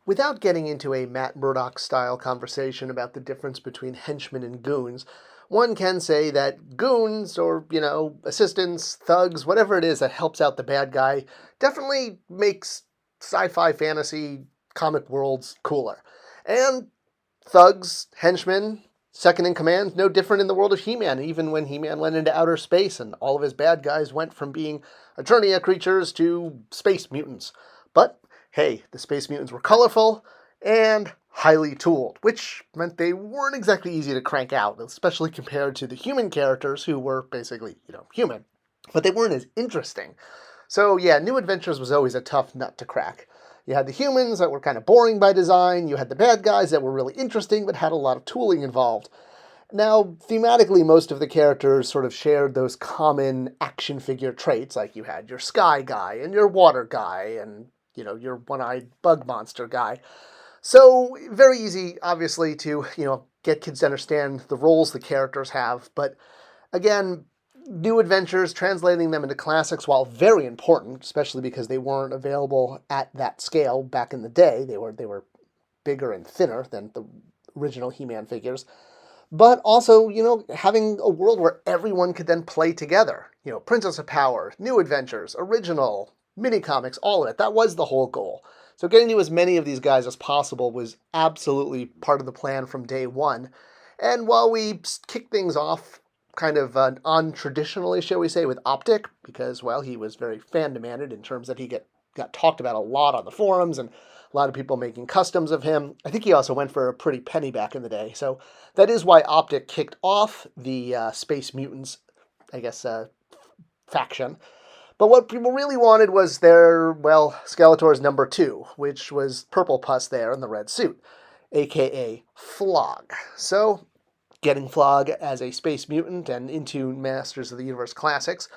Without getting into a Matt Murdock-style conversation about the difference between henchmen and goons, one can say that goons, or, assistants, thugs, whatever it is that helps out the bad guy, definitely makes sci-fi fantasy comic worlds cooler. And thugs, henchmen, second in command, no different in the world of He-Man, even when He-Man went into outer space and all of his bad guys went from being Eternia creatures to space mutants. But hey, the space mutants were colorful and highly tooled, which meant they weren't exactly easy to crank out, especially compared to the human characters who were basically, human. But they weren't as interesting. So yeah, New Adventures was always a tough nut to crack. You had the humans that were kind of boring by design, you had the bad guys that were really interesting but had a lot of tooling involved. Now, thematically, most of the characters sort of shared those common action figure traits, like you had your sky guy and your water guy and, your one-eyed bug monster guy. So, very easy, obviously, to, get kids to understand the roles the characters have, but again, New Adventures, translating them into classics, while very important, especially because they weren't available at that scale back in the day, they were bigger and thinner than the original He-Man figures, but also, having a world where everyone could then play together. Princess of Power, New Adventures, original, mini comics, all of it. That was the whole goal. So getting to as many of these guys as possible was absolutely part of the plan from day one. And while we kicked things off kind of untraditionally, shall we say, with Optic, because, well, he was very fan-demanded in terms that he got talked about a lot on the forums and a lot of people making customs of him. I think he also went for a pretty penny back in the day. So that is why Optic kicked off the Space Mutants, I guess, faction. But what people really wanted was their, Skeletor's number 2, which was Purple Puss there in the red suit, a.k.a. Flog. So getting Flog as a Space Mutant and into Masters of the Universe Classics,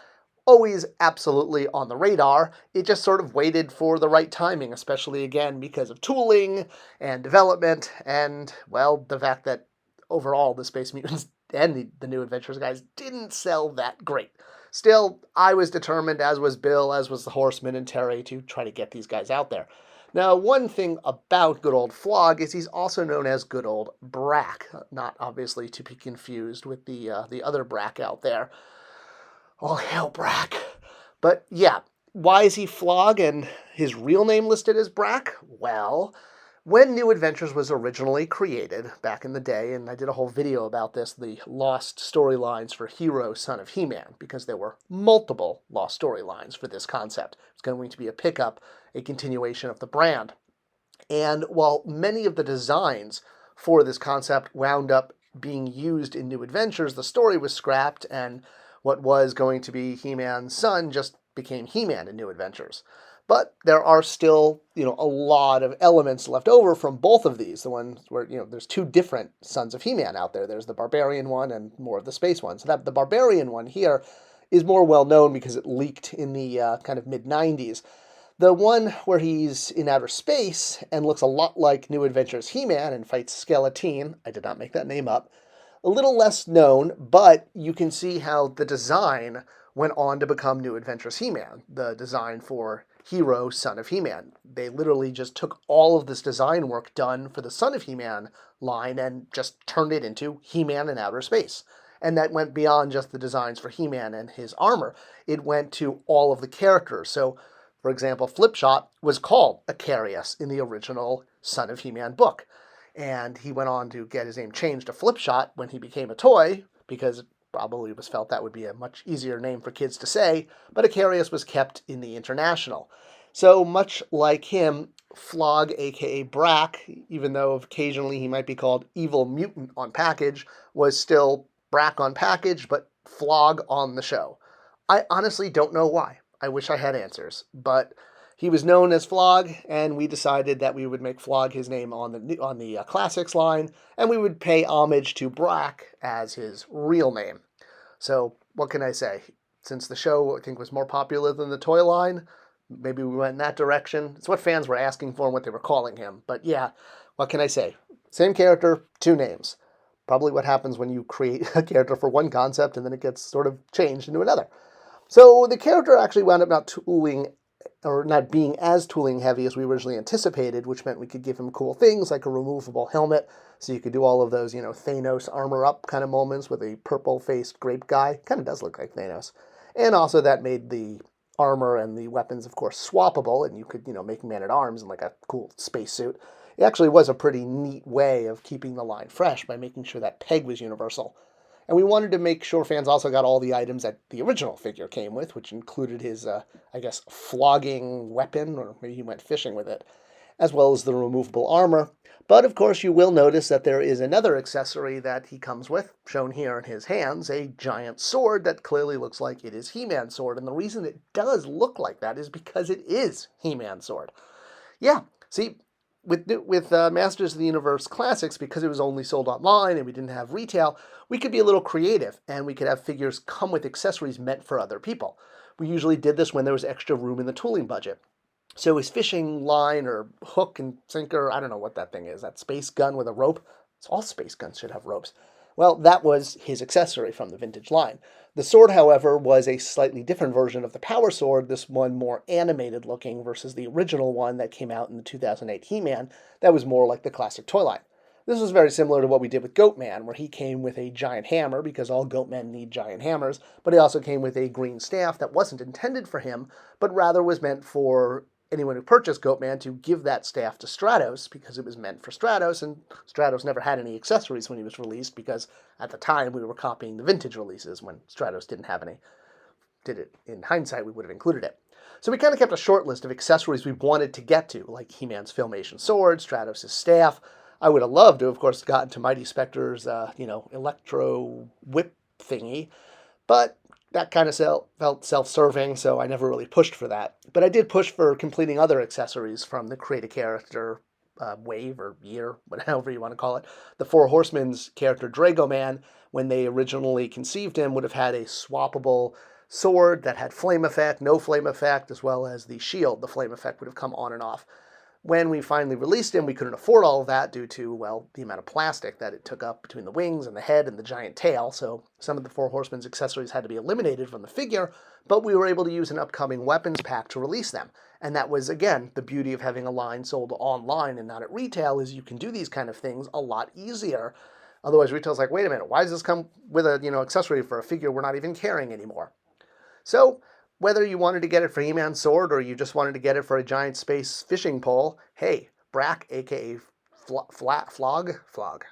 always absolutely on the radar. It just sort of waited for the right timing, especially, again, because of tooling and development and, the fact that overall the Space Mutants and the New Adventures guys didn't sell that great. Still, I was determined, as was Bill, as was the Horseman and Terry, to try to get these guys out there. Now, one thing about good old Flog is he's also known as good old Brakk, not obviously to be confused with the other Brakk out there. All hail Brakk. But yeah, why is he Flog and his real name listed as Brakk? Well, when New Adventures was originally created back in the day, and I did a whole video about this, the lost storylines for Hero, Son of He-Man, because there were multiple lost storylines for this concept. It's going to be a pickup, a continuation of the brand. And while many of the designs for this concept wound up being used in New Adventures, the story was scrapped, and what was going to be He-Man's son just became He-Man in New Adventures. But there are still, a lot of elements left over from both of these. The ones where, there's two different Sons of He-Man out there. There's the Barbarian one and more of the Space one. So that the Barbarian one here is more well-known because it leaked in the kind of mid-90s. The one where he's in outer space and looks a lot like New Adventures He-Man and fights Skeletor, I did not make that name up, a little less known, but you can see how the design went on to become New Adventures He-Man, the design for Hero, Son of He-Man. They literally just took all of this design work done for the Son of He-Man line and just turned it into He-Man in outer space. And that went beyond just the designs for He-Man and his armor. It went to all of the characters. So, for example, Flipshot was called Icarius in the original Son of He-Man book. And he went on to get his name changed to Flipshot when he became a toy, because it probably was felt that would be a much easier name for kids to say, but Icarius was kept in the International. So much like him, Flog, aka Brakk, even though occasionally he might be called Evil Mutant on package, was still Brakk on package, but Flog on the show. I honestly don't know why. I wish I had answers, but he was known as Flog, and we decided that we would make Flog his name on the Classics line, and we would pay homage to Brakk as his real name. So what can I say? Since the show, I think, was more popular than the toy line, maybe we went in that direction. It's what fans were asking for and what they were calling him. But yeah, what can I say? Same character, two names. Probably what happens when you create a character for one concept and then it gets sort of changed into another. So the character actually wound up not tooling or not being as tooling heavy as we originally anticipated, which meant we could give him cool things like a removable helmet, so you could do all of those, Thanos armor up kind of moments with a purple-faced grape guy. Kind of does look like Thanos. And also that made the armor and the weapons, of course, swappable, and you could, make Man-at-Arms in like a cool spacesuit. It actually was a pretty neat way of keeping the line fresh by making sure that Peg was universal. And we wanted to make sure fans also got all the items that the original figure came with, which included his, flogging weapon, or maybe he went fishing with it, as well as the removable armor. But of course, you will notice that there is another accessory that he comes with, shown here in his hands, a giant sword that clearly looks like it is He-Man's sword. And the reason it does look like that is because it is He-Man's sword. Yeah, see, with Masters of the Universe Classics, because it was only sold online and we didn't have retail, we could be a little creative, and we could have figures come with accessories meant for other people. We usually did this when there was extra room in the tooling budget. So his fishing line or hook and sinker, I don't know what that thing is, that space gun with a rope. All space guns should have ropes. Well, that was his accessory from the vintage line. The sword, however, was a slightly different version of the Power Sword, this one more animated looking versus the original one that came out in the 2008 He-Man that was more like the classic toy line. This was very similar to what we did with Goatman, where he came with a giant hammer because all Goatmen need giant hammers, but he also came with a green staff that wasn't intended for him, but rather was meant for anyone who purchased Goatman to give that staff to Stratos because it was meant for Stratos, and Stratos never had any accessories when he was released because at the time we were copying the vintage releases when Stratos didn't have any. Did it in hindsight, we would have included it. So we kind of kept a short list of accessories we wanted to get to, like He-Man's Filmation sword, Stratos' staff. I would have loved to, of course, gotten to Mighty Spector's, electro whip thingy, but that kind of felt self-serving, so I never really pushed for that. But I did push for completing other accessories from the Create a Character wave or year, whatever you want to call it. The Four Horsemen's character Dragoman, when they originally conceived him, would have had a swappable sword that had flame effect, no flame effect, as well as the shield. The flame effect would have come on and off. When we finally released him, we couldn't afford all of that due to, the amount of plastic that it took up between the wings and the head and the giant tail, so some of the Four Horsemen's accessories had to be eliminated from the figure, but we were able to use an upcoming weapons pack to release them. And that was, again, the beauty of having a line sold online and not at retail, is you can do these kind of things a lot easier. Otherwise, retail's like, wait a minute, why does this come with a, accessory for a figure we're not even carrying anymore? So, whether you wanted to get it for He-Man's sword or you just wanted to get it for a giant space fishing pole, hey, Brakk, aka Flog,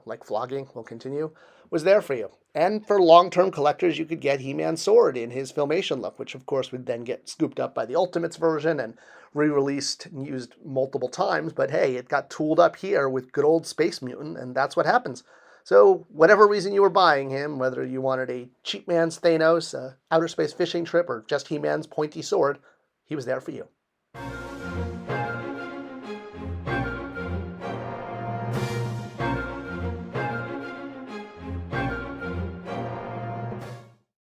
like flogging will continue, was there for you. And for long-term collectors, you could get He-Man's sword in his Filmation look, which of course would then get scooped up by the Ultimates version and re-released and used multiple times. But hey, it got tooled up here with good old Space Mutant, and that's what happens. So, whatever reason you were buying him, whether you wanted a cheap man's Thanos, a outer space fishing trip, or just He-Man's pointy sword, he was there for you.